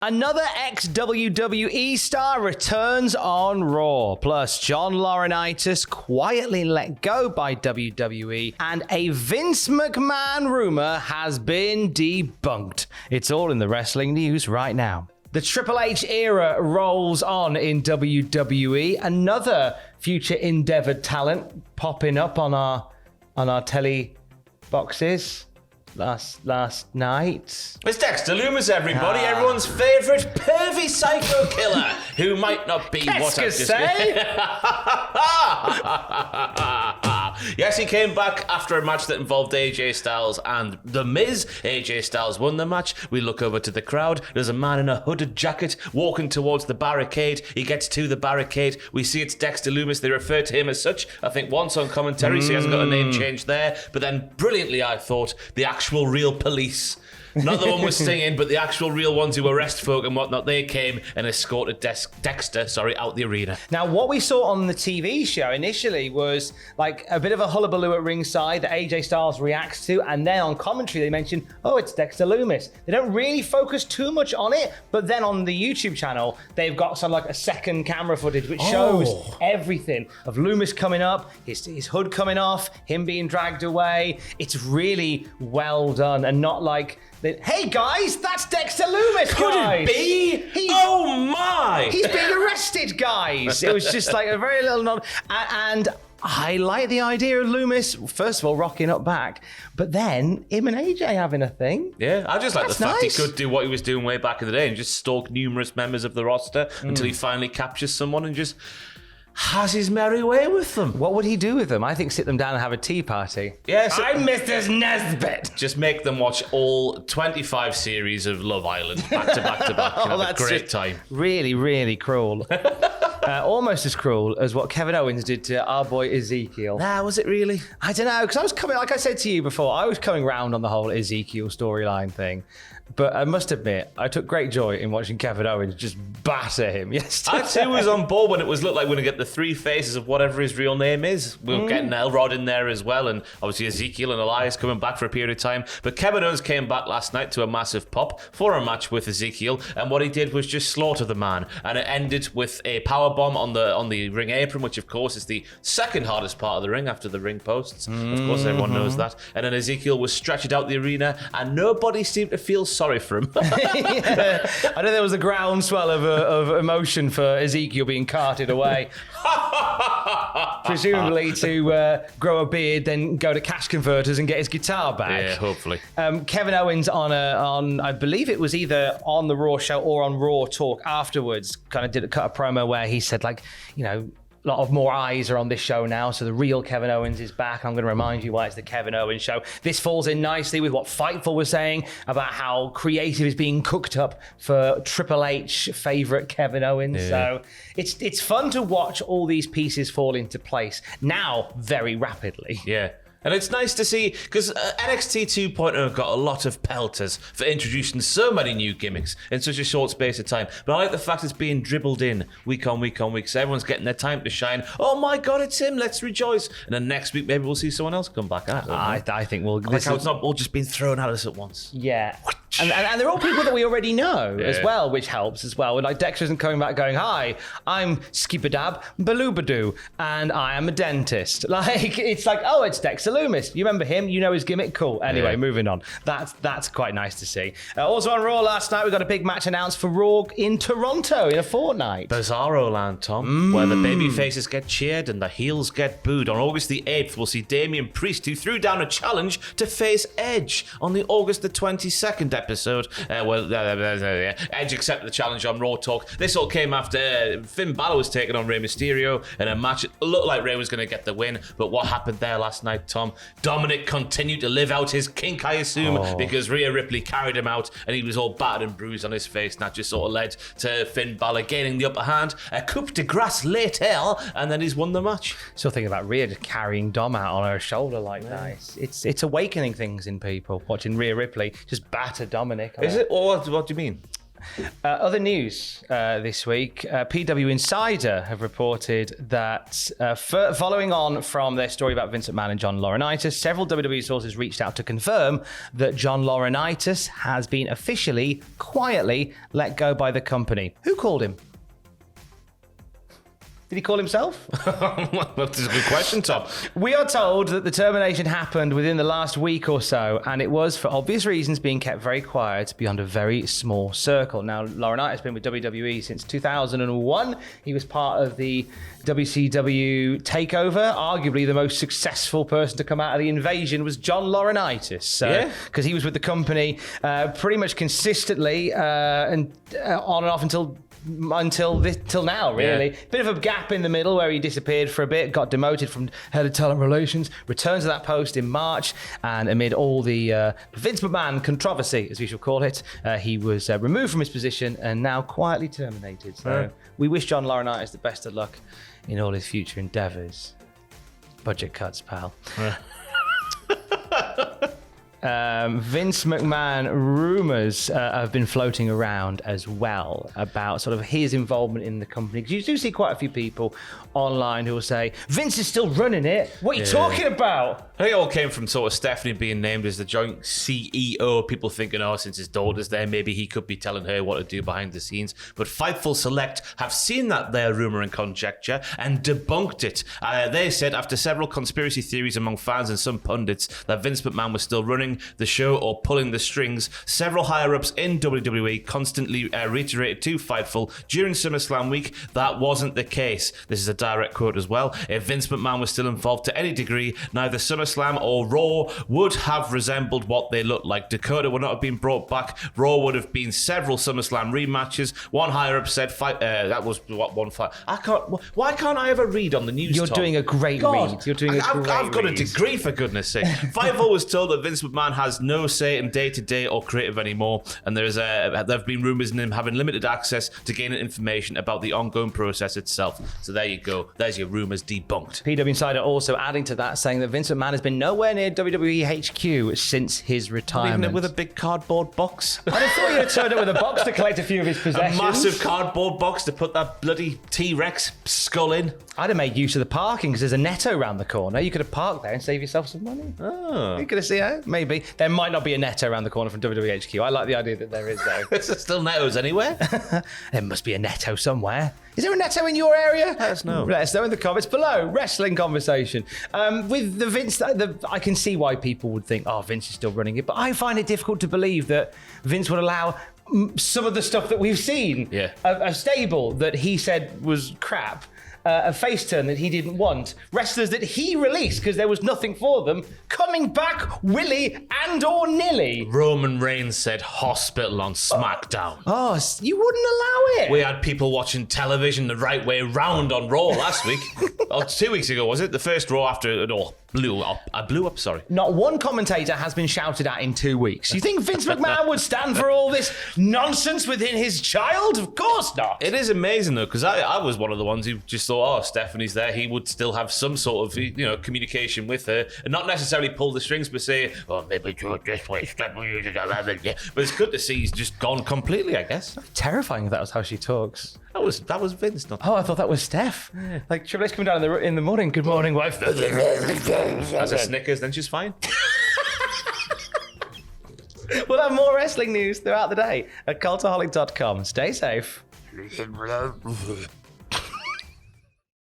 Another ex-WWE star returns on Raw. Plus, John Laurinaitis quietly let go by WWE. And a Vince McMahon rumor has been debunked. It's all in the wrestling news right now. The Triple H era rolls on in WWE. Another future endeavored talent popping up on our telly boxes. Last night. It's Dexter Lumis, everybody. Everyone's favourite pervy psycho killer who might not be what I've just said. Yes, he came back after a match that involved AJ Styles and The Miz. AJ Styles won the match. We look over to the crowd. There's a man in a hooded jacket walking towards the barricade. He gets to the barricade. We see it's Dexter Lumis. They refer to him as such, I think, once on commentary, so he hasn't got a name change there. But then, brilliantly, I thought, the actual real police, not the one was singing, but the actual real ones who arrest folk and whatnot, they came and escorted Dexter out the arena. Now, what we saw on the TV show initially was like a bit of a hullabaloo at ringside that AJ Styles reacts to, and then on commentary they mention, oh, it's Dexter Lumis. They don't really focus too much on it, but then on the YouTube channel, they've got some like a second camera footage which shows everything of Lumis coming up, his hood coming off, him being dragged away. It's really well done and not like, hey guys, that's Dexter Lumis, Could guys. it be? Oh my! He's being arrested, guys. It was just like a very little nod. And I like the idea of Lumis, first of all, rocking up back, but then him and AJ having a thing. Yeah, I just like That's the fact nice. he could do what he was doing way back in the day and just stalk numerous members of the roster until he finally captures someone and just has his merry way with them. What would he do with them? I think sit them down and have a tea party. Yes. I'm Mrs. Nesbitt. Just make them watch all 25 series of Love Island back to back to back and have a great time. Really, really cruel. Almost as cruel as what Kevin Owens did to our boy Ezekiel. Nah, was it really? I don't know, because I was coming, like I said to you before, I was coming round on the whole Ezekiel storyline thing. But I must admit, I took great joy in watching Kevin Owens just batter him yesterday. I too was on board when it looked like we're going to get the three faces of whatever his real name is. We're getting Elrod in there as well, and obviously Ezekiel and Elias coming back for a period of time. But Kevin Owens came back last night to a massive pop for a match with Ezekiel, and what he did was just slaughter the man. And it ended with a powerbomb on the ring apron, which of course is the second hardest part of the ring after the ring posts. Of course, everyone knows that. And then Ezekiel was stretched out the arena, and nobody seemed to feel sorry for him. Yeah. I know there was a groundswell of emotion for Ezekiel being carted away. Presumably to grow a beard, then go to cash converters and get his guitar back. Yeah, hopefully. Kevin Owens on I believe it was either on the Raw show or on Raw Talk afterwards, kind of did cut a promo where he said, like, you know, a lot of more eyes are on this show now, so the real Kevin Owens is back. I'm going to remind you why it's the Kevin Owens show. This falls in nicely with what Fightful was saying about how creative is being cooked up for Triple H favourite Kevin Owens. Yeah. So it's fun to watch all these pieces fall into place now very rapidly. Yeah. And it's nice to see, because NXT 2.0 got a lot of pelters for introducing so many new gimmicks in such a short space of time. But I like the fact it's being dribbled in week on week on week, so everyone's getting their time to shine. Oh my God, it's him, let's rejoice. And then next week, maybe we'll see someone else come back. I think we'll... I like how it's not all just being thrown at us at once. Yeah. And they're all people that we already know as well, which helps as well. Like Dexter isn't coming back going, hi, I'm Skibadab Baloobadoo, and I am a dentist. Like, it's like, oh, it's Dexter Lumis. You remember him? You know his gimmick? Cool. Anyway, moving on. That's quite nice to see. Also on Raw last night, we got a big match announced for Raw in Toronto in a fortnight. Bizarro land, Tom, where the baby faces get cheered and the heels get booed. On August the 8th, we'll see Damian Priest, who threw down a challenge to face Edge on the August the 22nd episode. Edge accepted the challenge on Raw Talk. This all came after Finn Balor was taking on Rey Mysterio in a match. It looked like Rey was going to get the win, but what happened there last night, Tom? Dominic continued to live out his kink, I assume, because Rhea Ripley carried him out and he was all battered and bruised on his face, and that just sort of led to Finn Balor gaining the upper hand. A coup de grace later, and then he's won the match. Still thinking about Rhea just carrying Dom out on her shoulder like that. It's awakening things in people, watching Rhea Ripley just batter Dominic. Is it? Or what do you mean? Other news this week, PW Insider have reported that following on from their story about Vince McMahon and John Laurinaitis, several WWE sources reached out to confirm that John Laurinaitis has been officially, quietly let go by the company. Who called him? Did he call himself? That's a good question, Tom. We are told that the termination happened within the last week or so, and it was, for obvious reasons, being kept very quiet beyond a very small circle. Now, Laurinaitis has been with WWE since 2001. He was part of the WCW takeover. Arguably, the most successful person to come out of the invasion was John Laurinaitis. Because he was with the company pretty much consistently and on and off until now, really. Bit of a gap in the middle where he disappeared for a bit, got demoted from head of talent relations, returned to that post in March, and amid all the Vince McMahon controversy, as we shall call it, he was removed from his position and now quietly terminated. So we wish John Laurinaitis the best of luck in all his future endeavours. Budget cuts, pal. Vince McMahon rumours have been floating around as well about sort of his involvement in the company. Because you do see quite a few people online who will say, Vince is still running it. What are you talking about? I think it all came from sort of Stephanie being named as the joint CEO. People thinking, since his daughter's there, maybe he could be telling her what to do behind the scenes. But Fightful Select have seen that their rumour and conjecture and debunked it. They said after several conspiracy theories among fans and some pundits that Vince McMahon was still running the show or pulling the strings, several higher-ups in WWE constantly reiterated to Fightful during SummerSlam week that wasn't the case. This is a direct quote as well. If Vince McMahon was still involved to any degree, neither SummerSlam or Raw would have resembled what they looked like. Dakota would not have been brought back. Raw would have been several SummerSlam rematches. One higher-up said that was what one fight. Why can't I ever read on the news? You're doing a great read. You're doing I've got a degree, for goodness sake. Fightful was told that Vince McMahon has no say in day-to-day or creative anymore, and there have been rumours in him having limited access to gaining information about the ongoing process itself. So there you go. There's your rumours debunked. PW Insider also adding to that, saying that Vince McMahon has been nowhere near WWE HQ since his retirement. Leaving it with a big cardboard box. I thought you'd turned up with a box to collect a few of his possessions. A massive cardboard box to put that bloody T-Rex skull in. I'd have made use of the parking because there's a Netto around the corner. You could have parked there and saved yourself some money. Oh. You could have seen, maybe. There might not be a Netto around the corner from WWE HQ. I like the idea that there is, though. Is there still Nettos anywhere? There must be a Netto somewhere. Is there a Netto in your area? Let us know. Let us know in the comments below. Wrestling conversation. With the Vince, I can see why people would think, Vince is still running it, but I find it difficult to believe that Vince would allow some of the stuff that we've seen, a stable that he said was crap, a face turn that he didn't want, wrestlers that he released because there was nothing for them, coming back willy and or nilly. Roman Reigns said hospital on SmackDown. You wouldn't allow it. We had people watching television the right way round on Raw last week. 2 weeks ago, was it? The first Raw after it all blew up, sorry. Not one commentator has been shouted at in 2 weeks. You think Vince McMahon would stand for all this nonsense within his child? Of course not. It is amazing, though, because I was one of the ones who just thought, Stephanie's there. He would still have some sort of, communication with her and not necessarily pull the strings, but say, maybe do it this way, Stephanie. But it's good to see he's just gone completely, I guess. Terrifying if that was how she talks. That was Vince, not. I thought that was Steph. Yeah. Like Triple H coming down in the morning. Good morning, wife. As a Snickers, then she's fine. We'll have more wrestling news throughout the day at cultaholic.com. Stay safe.